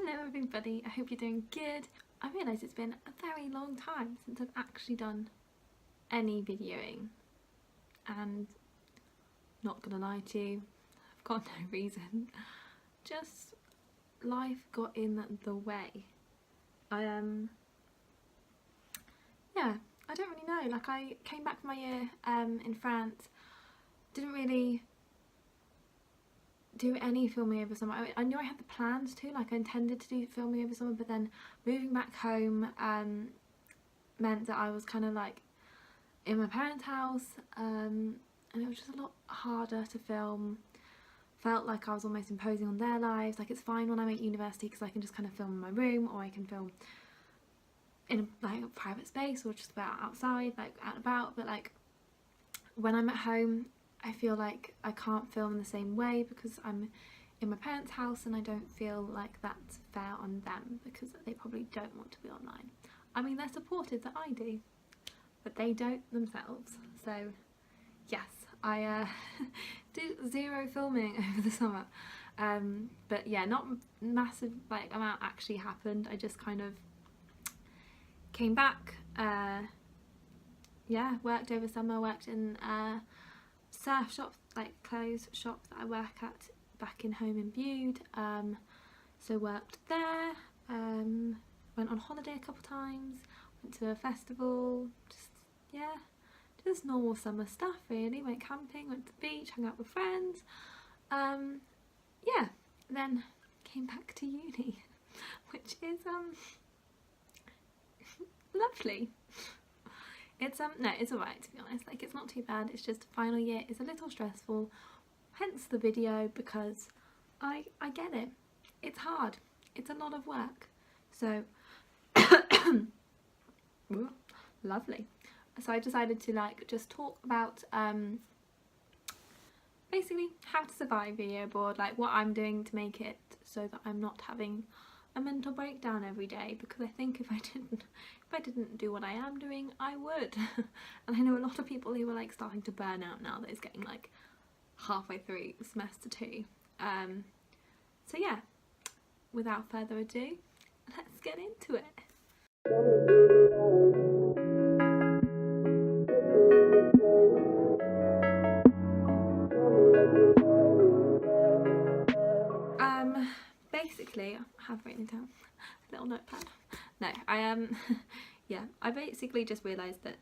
Hello everybody, I hope you're doing good. I realise it's been a very long time since I've actually done any videoing, and not gonna lie to you, I've got no reason, just life got in the way. Yeah, I don't really know, like I came back from my year in France, didn't really do any filming over summer. I knew I had the plans to, like I intended to do filming over summer, but then moving back home meant that I was kind of like in my parents' house, and it was just a lot harder to film. Felt like I was almost imposing on their lives. Like, it's fine when I'm at university because I can just kind of film in my room, or I can film in like a private space or just about outside, like out and about, but like when I'm at home I feel like I can't film in the same way because I'm in my parents' house, and I don't feel like that's fair on them because they probably don't want to be online. I mean, they're supportive that I do, but they don't themselves. So yes, I did zero filming over the summer, but yeah, not massive like amount actually happened. I just kind of came back, yeah, worked over summer, worked in surf shop, like clothes shop that I work at back in home in Bude, so worked there, went on holiday a couple times, went to a festival, just yeah, just normal summer stuff really. Went camping, went to the beach, hung out with friends, yeah, then came back to uni which is lovely. It's no, it's alright to be honest, like it's not too bad. It's just final year is a little stressful, hence the video, because I get it, it's hard, it's a lot of work. So ooh, lovely. So I decided to like just talk about basically how to survive video board, like what I'm doing to make it so that I'm not having a mental breakdown every day, because I think if I didn't do what I am doing, I would. And I know a lot of people who are like starting to burn out now that it's getting like halfway through semester 2. So yeah, without further ado, let's get into it. Basically, I have written down a little notepad. No, yeah, I basically just realised that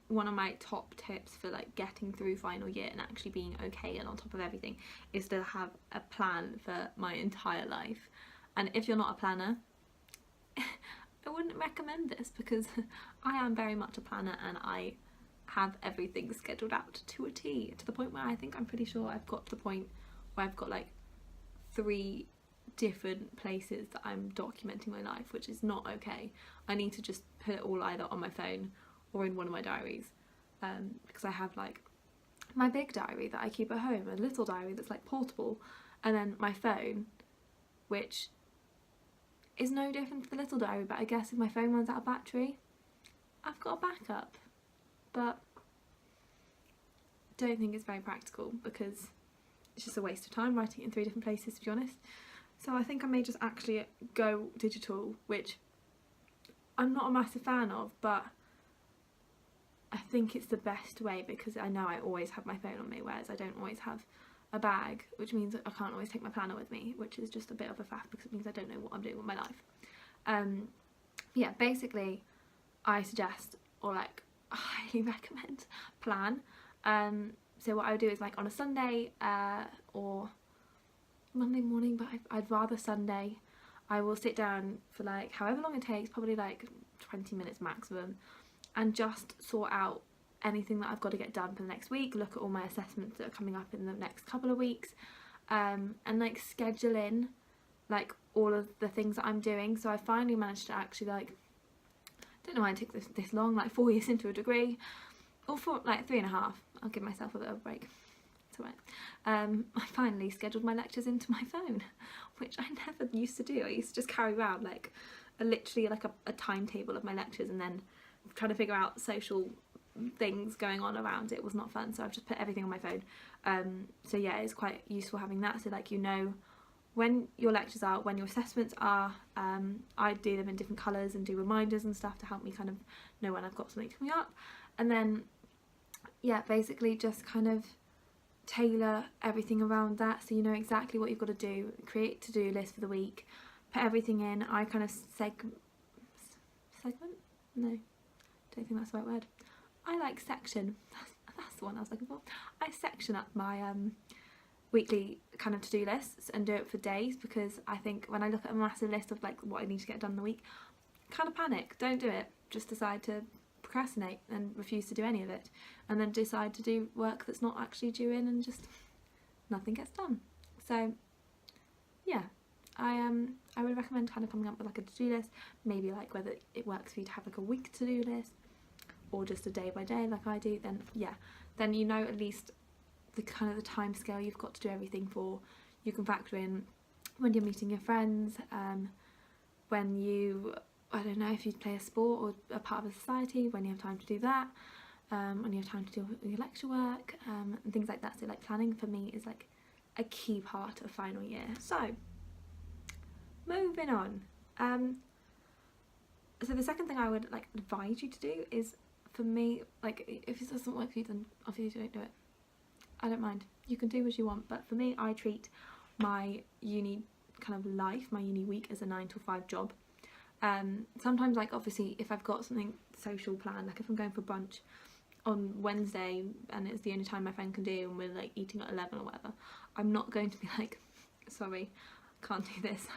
one of my top tips for like getting through final year and actually being okay and on top of everything is to have a plan for my entire life. And if you're not a planner, I wouldn't recommend this, because I am very much a planner and I have everything scheduled out to a T, to the point where I think I'm pretty sure I've got to the point where I've got like 3 different places that I'm documenting my life, which is not okay. I need to just put it all either on my phone or in one of my diaries, because I have like my big diary that I keep at home, a little diary that's like portable, and then my phone, which is no different to the little diary, but I guess if my phone runs out of battery, I've got a backup. But don't think it's very practical because it's just a waste of time writing it in 3 different places, to be honest. So I think I may just actually go digital, which I'm not a massive fan of, but I think it's the best way because I know I always have my phone on me, whereas I don't always have a bag, which means that I can't always take my planner with me, which is just a bit of a faff because it means I don't know what I'm doing with my life. Yeah, basically I suggest, or like I highly recommend, plan. So what I would do is like on a Sunday or Monday morning, but I'd rather Sunday, I will sit down for like however long it takes, probably like 20 minutes maximum, and just sort out anything that I've got to get done for the next week, look at all my assessments that are coming up in the next couple of weeks, and like schedule in like all of the things that I'm doing. So I finally managed to actually, like, I don't know why it took this long, like 4 years into a degree, or for like 3.5, I'll give myself a bit of a break. It's alright. I finally scheduled my lectures into my phone, which I never used to do. I used to just carry around like literally like a timetable of my lectures and then try to figure out social things going on around it. It was not fun, so I've just put everything on my phone. So yeah, it's quite useful having that, so like you know when your lectures are, when your assessments are, I do them in different colours and do reminders and stuff to help me kind of know when I've got something coming up. And then, yeah, basically just kind of tailor everything around that so you know exactly what you've got to do. Create to-do list for the week, put everything in. I kind of segment? No, don't think that's the right word. I like section. That's the one I was looking for. I section up my weekly kind of to-do lists and do it for days, because I think when I look at a massive list of like what I need to get done in the week, kind of panic. Don't do it. Just decide to procrastinate and refuse to do any of it, and then decide to do work that's not actually due in, and just nothing gets done. So yeah, I would recommend kind of coming up with like a to-do list, maybe like whether it works for you to have like a week to-do list or just a day by day like I do. Then yeah, then you know at least the kind of the time scale you've got to do everything for. You can factor in when you're meeting your friends, when you, I don't know, if you play a sport or a part of a society, when you have time to do that, when you have time to do your lecture work, and things like that. So like planning for me is like a key part of final year. So moving on, so the second thing I would like advise you to do is, for me, like if it doesn't work for you, then obviously don't do it. I don't mind, you can do as you want, but for me, I treat my uni kind of life, my uni week, as a 9 to 5 job. Sometimes, like obviously if I've got something social planned, like if I'm going for brunch on Wednesday and it's the only time my friend can do and we're like eating at 11 or whatever, I'm not going to be like, sorry, can't do this,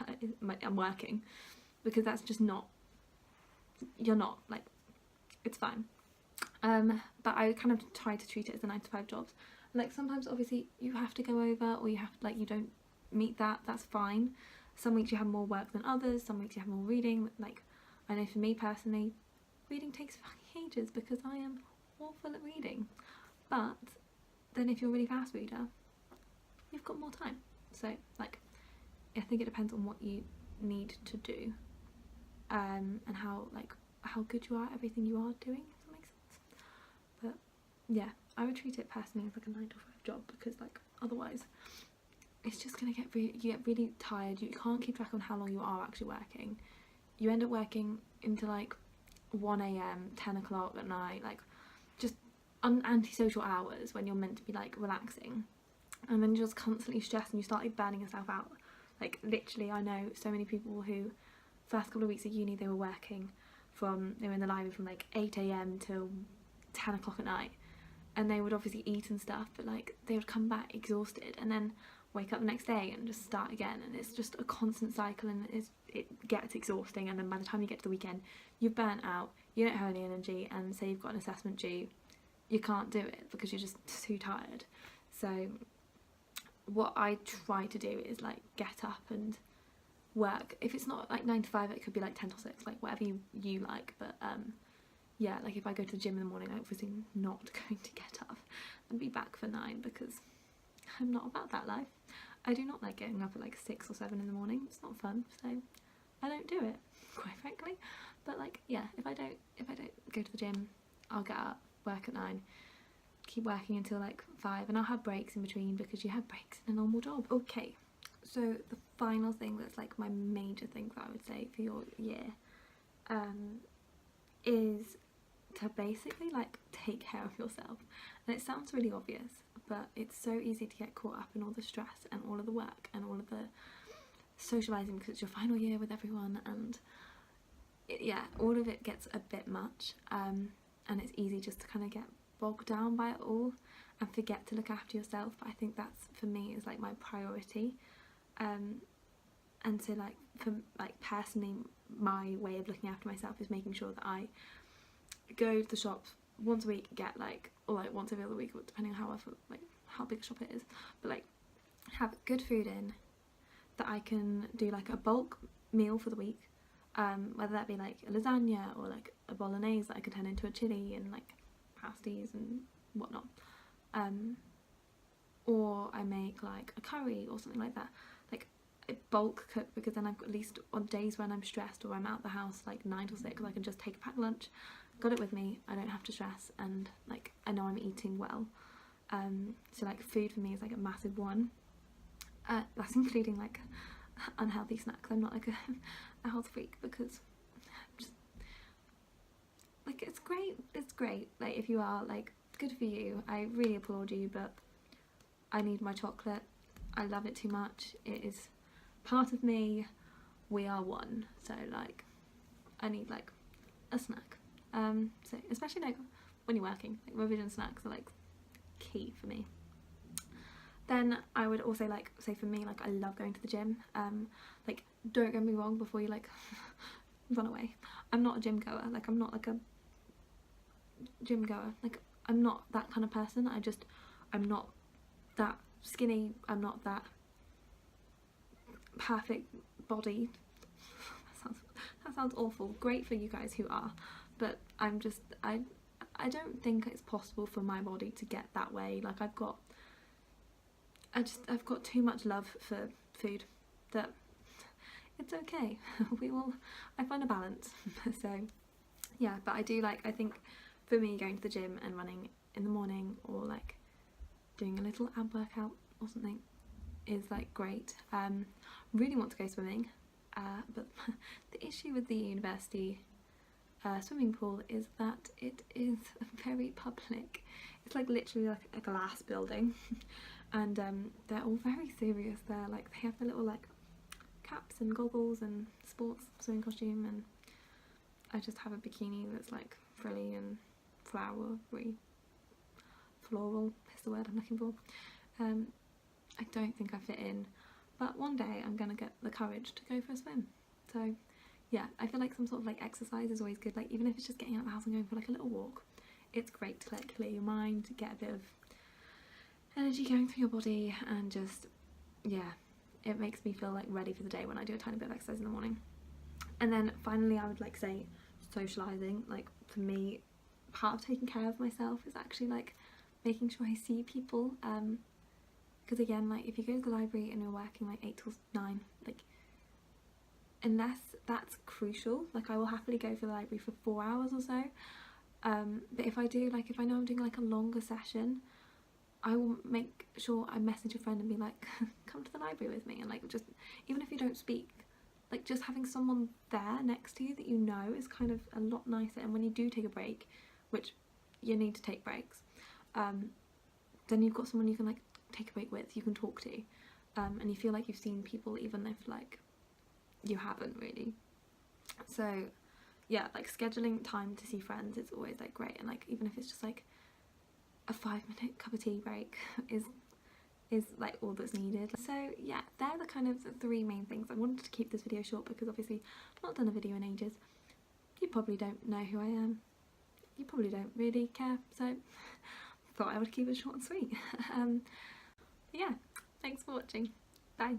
I'm working, because that's just not, you're not, like, it's fine. But I kind of try to treat it as a 9 to 5 jobs. Like sometimes obviously you have to go over, or you have, like, you don't meet that, that's fine. Some weeks you have more work than others, some weeks you have more reading. Like, I know for me personally, reading takes fucking ages because I am awful at reading. But then if you're a really fast reader, you've got more time. So like, I think it depends on what you need to do, and how good you are at everything you are doing, if that makes sense. But yeah, I would treat it personally as like a 9 to 5 job, because like otherwise it's just gonna you get really tired. You can't keep track on how long you are actually working. You end up working into like 1 AM, 10 o'clock at night, like just antisocial hours when you're meant to be like relaxing, and then you're just constantly stressed and you start like burning yourself out. Like literally, I know so many people who first couple of weeks of uni, they were in the library from like 8 AM till 10 o'clock at night, and they would obviously eat and stuff, but like they would come back exhausted and then wake up the next day and just start again, and it's just a constant cycle, and it gets exhausting. And then by the time you get to the weekend, you're burnt out, you don't have any energy, and say you've got an assessment due, you can't do it because you're just too tired. So what I try to do is like get up and work. If it's not like 9 to 5, it could be like 10 till 6, like whatever you like. But yeah, like if I go to the gym in the morning, I'm obviously not going to get up and be back for 9, because I'm not about that life. I do not like getting up at like 6 or 7 in the morning. It's not fun, so I don't do it, quite frankly. But like, yeah, if I don't go to the gym, I'll get up, work at 9, keep working until like 5, and I'll have breaks in between, because you have breaks in a normal job. Okay, so the final thing that's like my major thing that I would say for your year is to basically like take care of yourself. And it sounds really obvious, but it's so easy to get caught up in all the stress and all of the work and all of the socialising, because it's your final year with everyone, and yeah, all of it gets a bit much, and it's easy just to kind of get bogged down by it all and forget to look after yourself. But I think that's, for me, is like my priority. And so like, for like personally, my way of looking after myself is making sure that I go to the shops once a week, get like, or like once every other week, depending on how big a shop it is, but like have good food in, that I can do like a bulk meal for the week, whether that be like a lasagna or like a bolognese that I could turn into a chili and like pasties and whatnot, or I make like a curry or something like that, like a bulk cook, because then I've got, at least on days when I'm stressed or I'm out the house like 9 till 6, I can just take a packed lunch, got it with me, I don't have to stress, and like I know I'm eating well. So like food for me is like a massive one. That's including like unhealthy snacks. I'm not like a health freak, because just, like, it's great, like if you are, like, good for you, I really applaud you, but I need my chocolate. I love it too much. It is part of me. We are one. So like I need like a snack. So especially like when you're working, like revision snacks are like key for me. Then I would also like say for me, like I love going to the gym. Like don't get me wrong before you like run away. I'm not a gym goer. Like I'm not like a gym goer. Like I'm not that kind of person. I'm not that skinny, I'm not that perfect body. That sounds awful. Great for you guys who are, but I don't think it's possible for my body to get that way. Like I've got too much love for food that it's okay. I find a balance. So yeah, but I think for me, going to the gym and running in the morning, or like doing a little ab workout or something, is like great. Really want to go swimming, but the issue with the university swimming pool is that it is very public. It's like literally like a glass building, and they're all very serious there. Like they have the little like caps and goggles and sports swimming costume, and I just have a bikini that's like frilly and flowery. Floral is the word I'm looking for. I don't think I fit in, but one day I'm gonna get the courage to go for a swim. So yeah, I feel like some sort of like exercise is always good. Like even if it's just getting out of the house and going for like a little walk, it's great to like clear your mind, to get a bit of energy going through your body, and just, yeah, it makes me feel like ready for the day when I do a tiny bit of exercise in the morning. And then finally I would like say socialising. Like for me, part of taking care of myself is actually like making sure I see people, because again, like if you go to the library and you're working like 8 till 9, like unless that's crucial, like I will happily go to the library for 4 hours or so, but if I do, like if I know I'm doing like a longer session, I will make sure I message a friend and be like, come to the library with me, and like just, even if you don't speak, like just having someone there next to you that you know is kind of a lot nicer. And when you do take a break, which you need to take breaks, then you've got someone you can like take a break with, you can talk to, and you feel like you've seen people even if like you haven't really. So yeah, like scheduling time to see friends is always like great, and like even if it's just like a 5-minute cup of tea break is like all that's needed. So yeah, they're the kind of the 3 main things. I wanted to keep this video short because obviously I've not done a video in ages. You probably don't know who I am, you probably don't really care, so thought I would keep it short and sweet. Yeah, thanks for watching, bye.